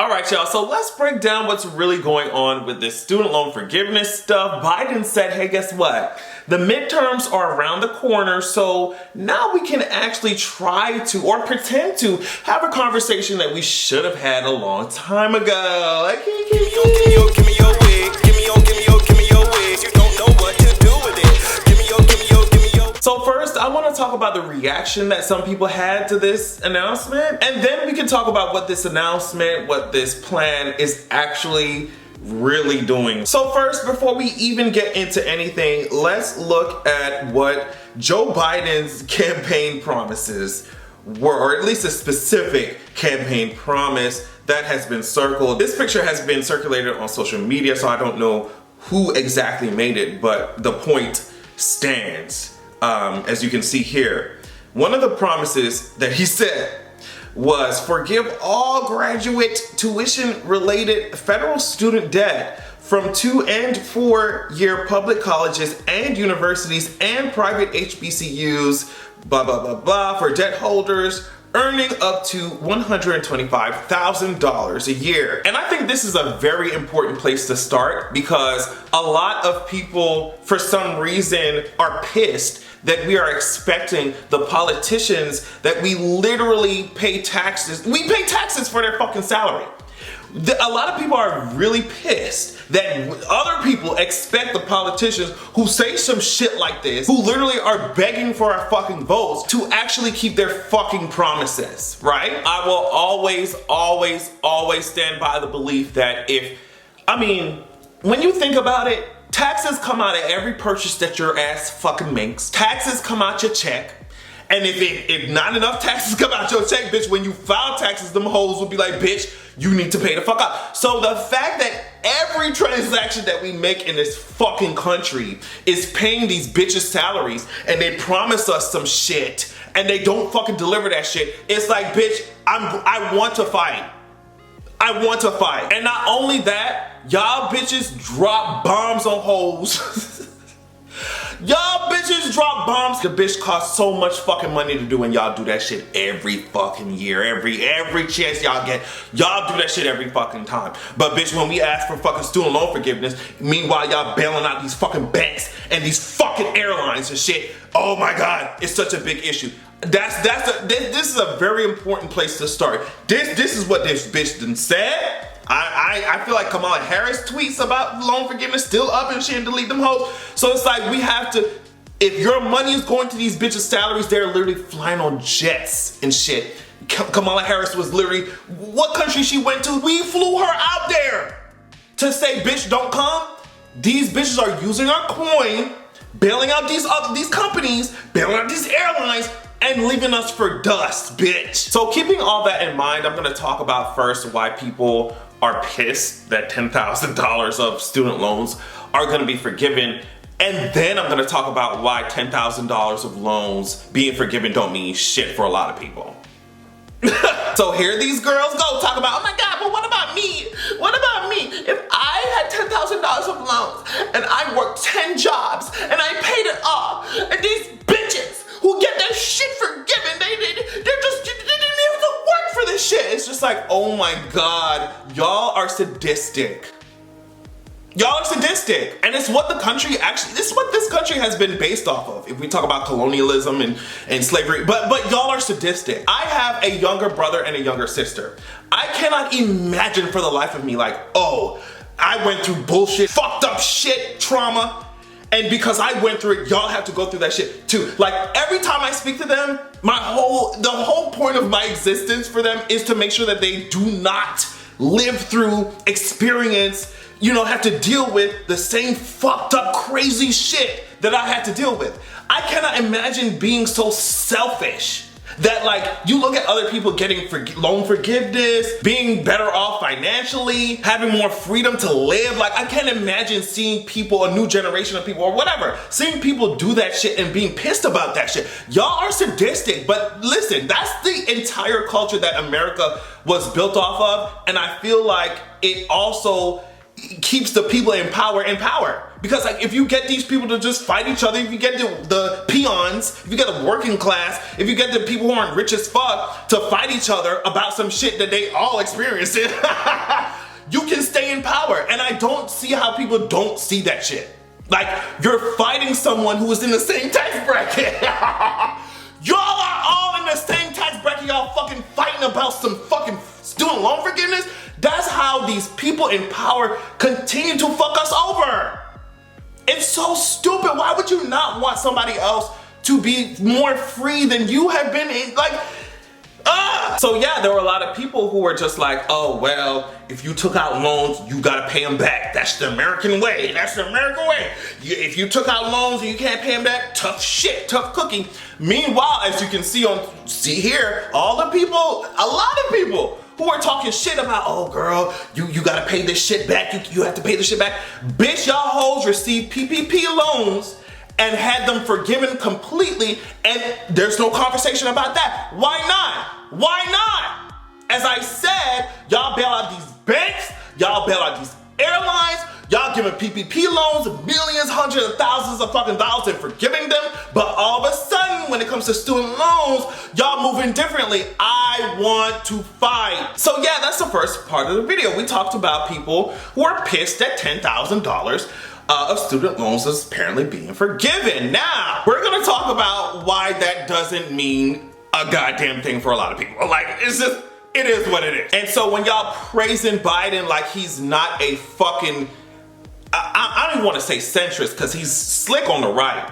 All right, y'all, so let's break down what's really going on with this student loan forgiveness stuff. Biden said, hey, guess what? The midterms are around the corner, so now we can actually try to, or pretend to, have a conversation that we should have had a long time ago. Like, give me your wig. Give me your wig. You don't know what to do with it. Give me your. So first, I want to talk about the reaction that some people had to this announcement, and then we can talk about what this announcement, what this plan is actually really doing. So first, before we even get into anything, let's look at what Joe Biden's campaign promises were, or at least a specific campaign promise that has been circled. This picture has been circulated on social media, so I don't know who exactly made it, but the point stands. As you can see here, one of the promises that he said was forgive all graduate tuition related federal student debt from 2- and 4-year public colleges and universities and private HBCUs, blah, blah, blah, blah, for debt holders earning up to $125,000 a year. And I think this is a very important place to start because a lot of people, for some reason, are pissed that we are expecting the politicians that we literally pay taxes. We pay taxes for their fucking salary. A lot of people are really pissed that other people expect the politicians who say some shit like this, who literally are begging for our fucking votes, to actually keep their fucking promises, right? I will always stand by the belief that when you think about it, taxes come out of every purchase that your ass fucking makes. Taxes come out your check. And if not enough taxes come out your check, bitch, when you file taxes, them hoes will be like, bitch, you need to pay the fuck up. So the fact that every transaction that we make in this fucking country is paying these bitches salaries and they promise us some shit and they don't fucking deliver that shit, it's like, bitch, I want to fight. I want to fight. And not only that, y'all bitches drop bombs on hoes. Y'all bitches drop bombs. The bitch costs so much fucking money to do, and y'all do that shit every fucking year. Every chance y'all get, y'all do that shit every fucking time. But bitch, when we ask for fucking student loan forgiveness, meanwhile y'all bailing out these fucking banks and these fucking airlines and shit. Oh my God, it's such a big issue. This is a very important place to start. This is what this bitch done said. I feel like Kamala Harris tweets about loan forgiveness still up and shit and delete them hoes. So it's like we have to, if your money is going to these bitches' salaries, they're literally flying on jets and shit. Kamala Harris was literally, what country she went to? We flew her out there to say, bitch, don't come. These bitches are using our coin, bailing out these companies, bailing out these airlines, and leaving us for dust, bitch. So keeping all that in mind, I'm gonna talk about first why people are pissed that $10,000 of student loans are gonna be forgiven. And then I'm gonna talk about why $10,000 of loans being forgiven don't mean shit for a lot of people. So here these girls go talk about, oh my God, but what about me? What about me? If I had $10,000 of loans and I worked 10 jobs and I paid it off, and these bitches who get their shit forgiven, they didn't even have to work for this shit. It's just like, oh my God, y'all are sadistic. Y'all are sadistic. And it's what the country actually, this is what this country has been based off of. If we talk about colonialism and slavery, but y'all are sadistic. I have a younger brother and a younger sister. I cannot imagine for the life of me like, oh, I went through bullshit, fucked up shit, trauma, and because I went through it, y'all have to go through that shit too. Like every time I speak to them, the whole point of my existence for them is to make sure that they do not live through, experience, have to deal with the same fucked up crazy shit that I had to deal with. I cannot imagine being so selfish that like you look at other people getting loan forgiveness, being better off financially, having more freedom to live. Like I can't imagine seeing people, a new generation of people or whatever, seeing people do that shit and being pissed about that shit. Y'all are sadistic, but listen, that's the entire culture that America was built off of. And I feel like it also keeps the people in power, Because like if you get these people to just fight each other, if you get the peons, if you get the working class, if you get the people who aren't rich as fuck to fight each other about some shit that they all experienced it, you can stay in power. And I don't see how people don't see that shit. Like, you're fighting someone who is in the same tax bracket. Y'all are all in the same tax bracket, y'all fucking fighting about some fucking student loan forgiveness. That's how these people in power continue to fuck us over. It's so stupid. Why would you not want somebody else to be more free than you have been in? Like, So yeah, there were a lot of people who were just like, oh, well, if you took out loans, you gotta pay them back. That's the American way. That's the American way. If you took out loans and you can't pay them back, tough shit, tough cookie. Meanwhile, as you can see here, a lot of people who are talking shit about, oh girl, you gotta pay this shit back. You have to pay this shit back. Bitch, y'all hoes received PPP loans and had them forgiven completely, and there's no conversation about that. Why not? Why not? As I said, y'all bail out these banks, y'all bail out these airlines, y'all giving PPP loans, millions, hundreds of thousands of fucking dollars and forgiving them, but all of a sudden, when it comes to student loans, y'all moving differently. I want to fight. So yeah, that's the first part of the video. We talked about people who are pissed that $10,000 of student loans is apparently being forgiven. Now, we're gonna talk about why that doesn't mean a goddamn thing for a lot of people. Like, it is what it is. And so when y'all praising Biden like he's not a fucking, I don't even wanna say centrist, because he's slick on the right.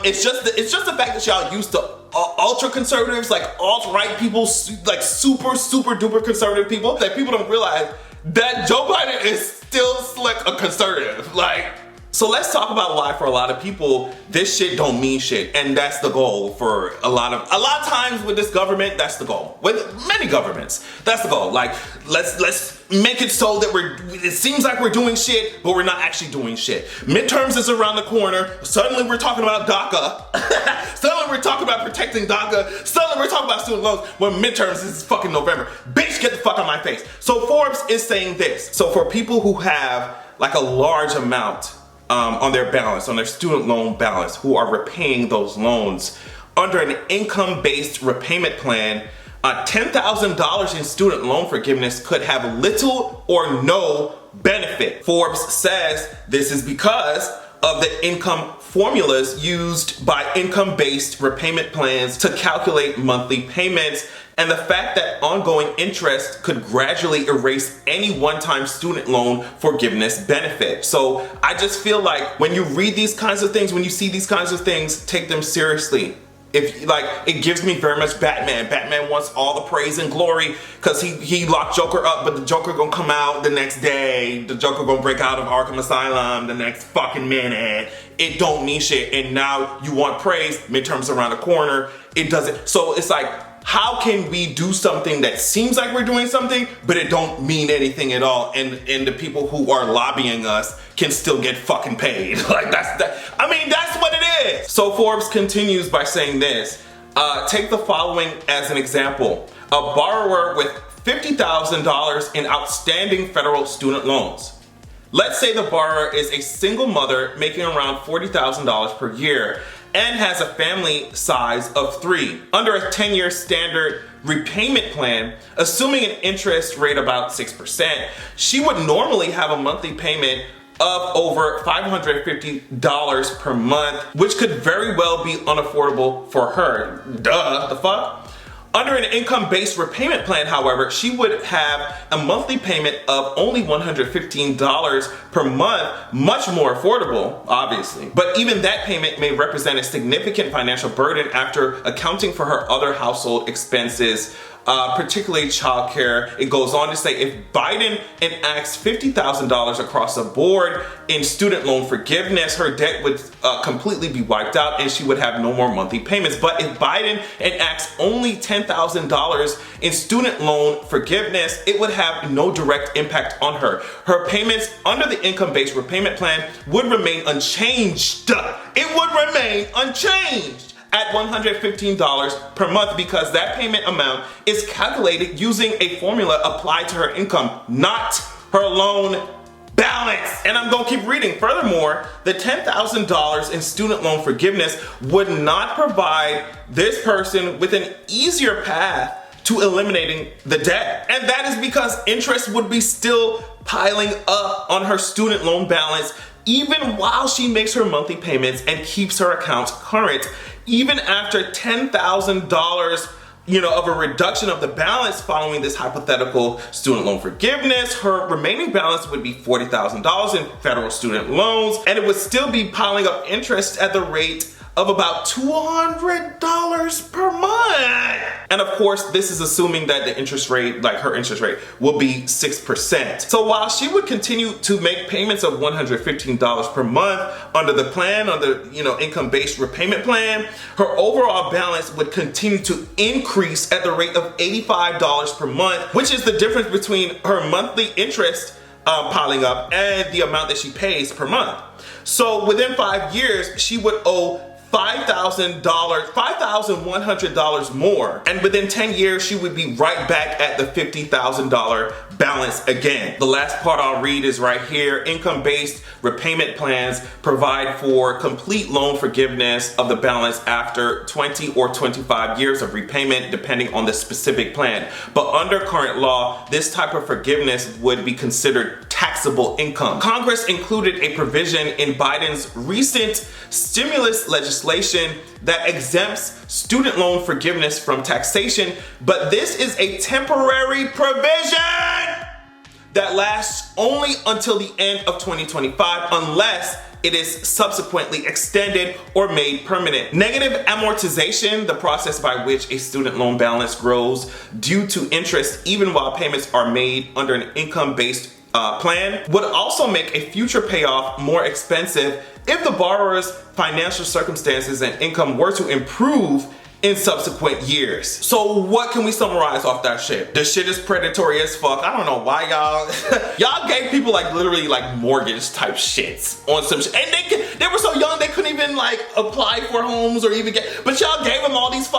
It's just the fact that y'all used to ultra conservatives, like alt-right people, like super duper conservative people, that people don't realize that Joe Biden is still slick a conservative. Like, so let's talk about why for a lot of people this shit don't mean shit, and that's the goal for a lot of times with this government. That's the goal with many governments. That's the goal. Like, let's make it so that it seems like we're doing shit, but we're not actually doing shit. Midterms is around the corner. Suddenly we're talking about DACA. Suddenly we're talking about protecting DACA. Suddenly we're talking about student loans when midterms is fucking November. Bitch, get the fuck out of my face. So Forbes is saying this. So for people who have like a large amount on their balance, on their student loan balance, who are repaying those loans under an income-based repayment plan, $10,000 in student loan forgiveness could have little or no benefit. Forbes says this is because of the income formulas used by income-based repayment plans to calculate monthly payments, and the fact that ongoing interest could gradually erase any one-time student loan forgiveness benefit. So I just feel like when you read these kinds of things, when you see these kinds of things, take them seriously. If like, it gives me very much Batman. Batman wants all the praise and glory because he locked Joker up, but the Joker gonna come out the next day. The Joker gonna break out of Arkham Asylum the next fucking minute. It don't mean shit, and now you want praise. Midterms around the corner. It doesn't. So it's like, how can we do something that seems like we're doing something, but it don't mean anything at all, and the people who are lobbying us can still get fucking paid? Like, that's what it is. So Forbes continues by saying this. Take the following as an example. A borrower with $50,000 in outstanding federal student loans. Let's say the borrower is a single mother making around $40,000 per year and has a family size of 3. Under a 10-year standard repayment plan, assuming an interest rate about 6%, she would normally have a monthly payment of over $550 per month, which could very well be unaffordable for her. Duh, the fuck? Under an income-based repayment plan, however, she would have a monthly payment of only $115 per month, much more affordable, obviously. But even that payment may represent a significant financial burden after accounting for her other household expenses, particularly childcare. It goes on to say, if Biden enacts $50,000 across the board in student loan forgiveness, her debt would completely be wiped out and she would have no more monthly payments. But if Biden enacts only $10,000 in student loan forgiveness, it would have no direct impact on her. Her payments under the income-based repayment plan would remain unchanged. It would remain unchanged at $115 per month, because that payment amount is calculated using a formula applied to her income, not her loan balance. And I'm gonna keep reading. Furthermore, the $10,000 in student loan forgiveness would not provide this person with an easier path to eliminating the debt. And that is because interest would be still piling up on her student loan balance even while she makes her monthly payments and keeps her accounts current. Even after $10,000 of a reduction of the balance following this hypothetical student loan forgiveness, her remaining balance would be $40,000 in federal student loans, and it would still be piling up interest at the rate of about $200 per month. And of course, this is assuming that the interest rate, like her interest rate, will be 6%. So while she would continue to make payments of $115 per month under the plan, under income-based repayment plan, her overall balance would continue to increase at the rate of $85 per month, which is the difference between her monthly interest piling up and the amount that she pays per month. So within 5 years, she would owe $5,100 more. And within 10 years, she would be right back at the $50,000 balance again. The last part I'll read is right here. Income-based repayment plans provide for complete loan forgiveness of the balance after 20 or 25 years of repayment, depending on the specific plan. But under current law, this type of forgiveness would be considered taxable income. Congress included a provision in Biden's recent stimulus legislation that exempts student loan forgiveness from taxation, but this is a temporary provision that lasts only until the end of 2025 unless it is subsequently extended or made permanent. Negative amortization, the process by which a student loan balance grows due to interest even while payments are made under an income-based plan, would also make a future payoff more expensive if the borrower's financial circumstances and income were to improve in subsequent years. So what can we summarize off that shit? The shit is predatory as fuck. I don't know why y'all gave people literally mortgage type shits on some shit. And they were so young they couldn't even apply for homes or even but y'all gave them all these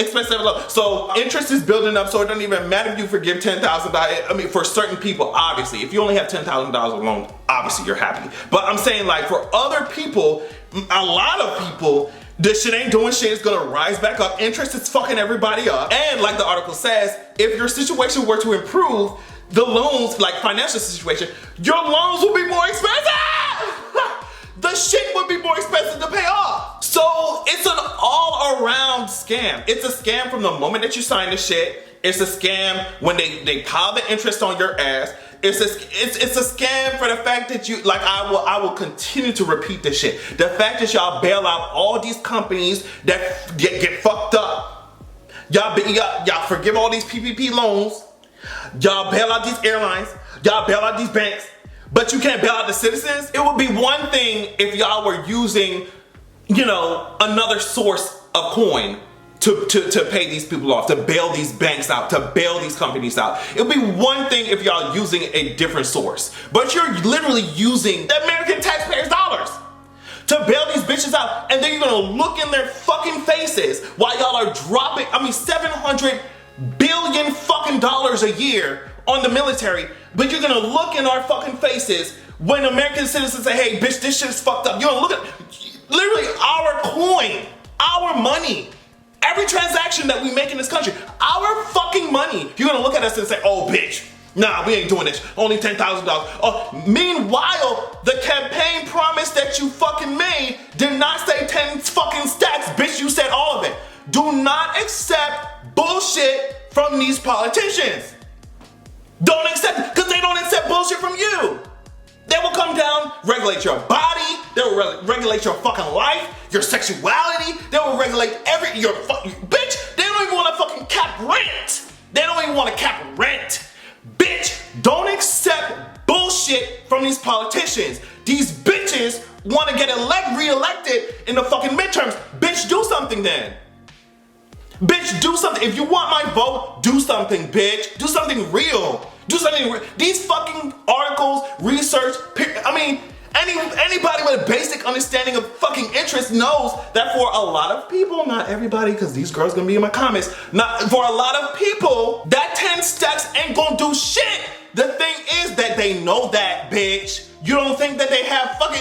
expensive loans. So interest is building up, so it doesn't even matter if you forgive $10,000. I mean, for certain people, obviously, if you only have $10,000 of loan, obviously you're happy. But I'm saying for other people, a lot of people, this shit ain't doing shit. It's gonna rise back up. Interest is fucking everybody up. And like the article says, if your situation were to improve, the loans, financial situation, your loans will be more expensive. The shit would be more expensive to pay off. So it's an all-around scam. It's a scam from the moment that you sign the shit. It's a scam when they pile the interest on your ass. It's a scam for the fact that you, I will continue to repeat this shit. The fact that y'all bail out all these companies that get fucked up. Y'all forgive all these PPP loans. Y'all bail out these airlines. Y'all bail out these banks. But you can't bail out the citizens. It would be one thing if y'all were using, another source of coin to pay these people off, to bail these banks out, to bail these companies out. It would be one thing if y'all using a different source, but you're literally using the American taxpayers' dollars to bail these bitches out, and then you're gonna look in their fucking faces while y'all are dropping, $700 billion fucking dollars a year on the military, but you're gonna look in our fucking faces when American citizens say, hey, bitch, this shit is fucked up. You're gonna look at literally our coin, our money, every transaction that we make in this country, our fucking money. You're gonna look at us and say, oh, bitch, nah, we ain't doing this. Only $10,000. Meanwhile, the campaign promise that you fucking made did not say 10 fucking stacks, bitch. You said all of it. Do not accept bullshit from these politicians. Don't accept it, because they don't accept bullshit from you. They will come down, regulate your body, they will regulate your fucking life, your sexuality, they will regulate your fucking, bitch, they don't even want to fucking cap rent. They don't even want to cap rent. Bitch, don't accept bullshit from these politicians. These bitches want to get re-elected in the fucking midterms. Bitch, do something then. Bitch, do something. If you want my vote, do something, bitch. Do something real. Do something real. These fucking articles, research, anybody with a basic understanding of fucking interest knows that for a lot of people, not everybody, because these girls gonna be in my comments, for a lot of people, that 10 stacks ain't gonna do shit the thing is that they know that, bitch. You don't think that they have fucking,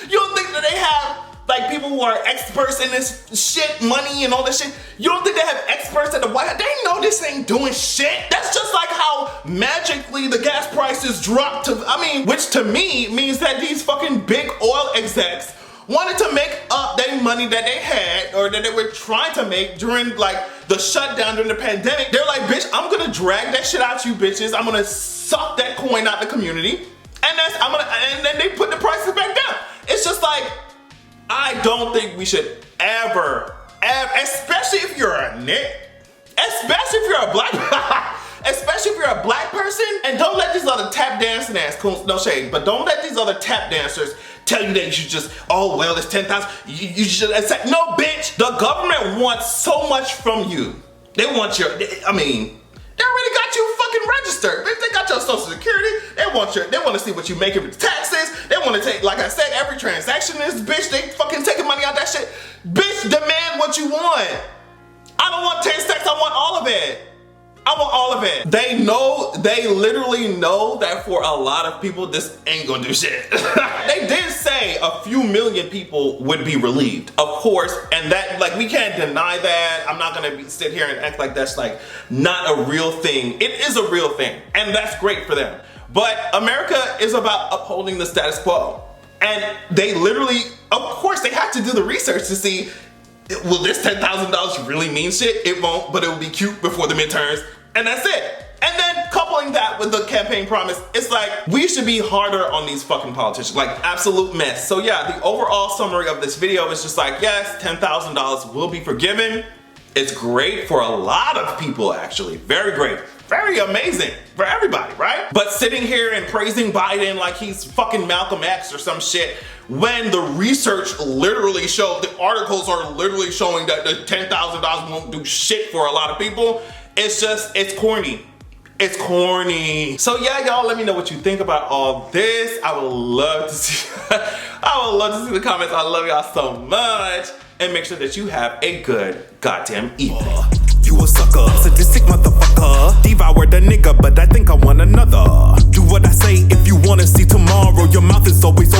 you don't think that they have like people who are experts in this shit, money and all this shit. You don't think they have experts at the White House? They know this ain't doing shit. That's just like how magically the gas prices dropped to, which to me means that these fucking big oil execs wanted to make up their money that they had or that they were trying to make during like the shutdown during the pandemic. They're like, bitch, I'm gonna drag that shit out you bitches. I'm gonna suck that coin out the community. And then they put the prices back down. It's just like, I don't think we should ever, especially if you're a nigga, especially if you're a black, especially if you're a black person, and don't let these other tap dancing ass coons, no shade, but don't let these other tap dancers tell you that you should just, oh well, it's 10,000, you should accept. No, bitch, the government wants so much from you. They want your, they already got you fucking registered. Bitch, they got your social security. They want to see what you make with taxes. They want to take, like I said, every transaction in this bitch, they fucking taking money out that shit. Bitch, demand what you want. I don't want 10 stacks, I want all of it. I want all of it. They know, they literally know that for a lot of people, this ain't gonna do shit. They did say a few million people would be relieved, of course, and that, like, we can't deny that. I'm not gonna sit here and act like that's like not a real thing. It is a real thing, and that's great for them. But America is about upholding the status quo. And they literally, of course, they have to do the research to see, will this $10,000 really mean shit? It won't, but it will be cute before the midterms, and that's it. And then coupling that with the campaign promise, it's like, we should be harder on these fucking politicians, like absolute mess. So yeah, the overall summary of this video is just like, yes, $10,000 will be forgiven. It's great for a lot of people, actually, very great. Very amazing for everybody, right? But sitting here and praising Biden like he's fucking Malcolm X or some shit, when the research literally showed, the articles are literally showing that the $10,000 won't do shit for a lot of people, it's just, it's corny. It's corny. So yeah, y'all, let me know what you think about all this. I would love to see, I would love to see the comments. I love y'all so much. And make sure that you have a good goddamn evening. You a sucker, sadistic motherfucker. Devoured a nigga, but I think I want another. Do what I say if you wanna see tomorrow. Your mouth is always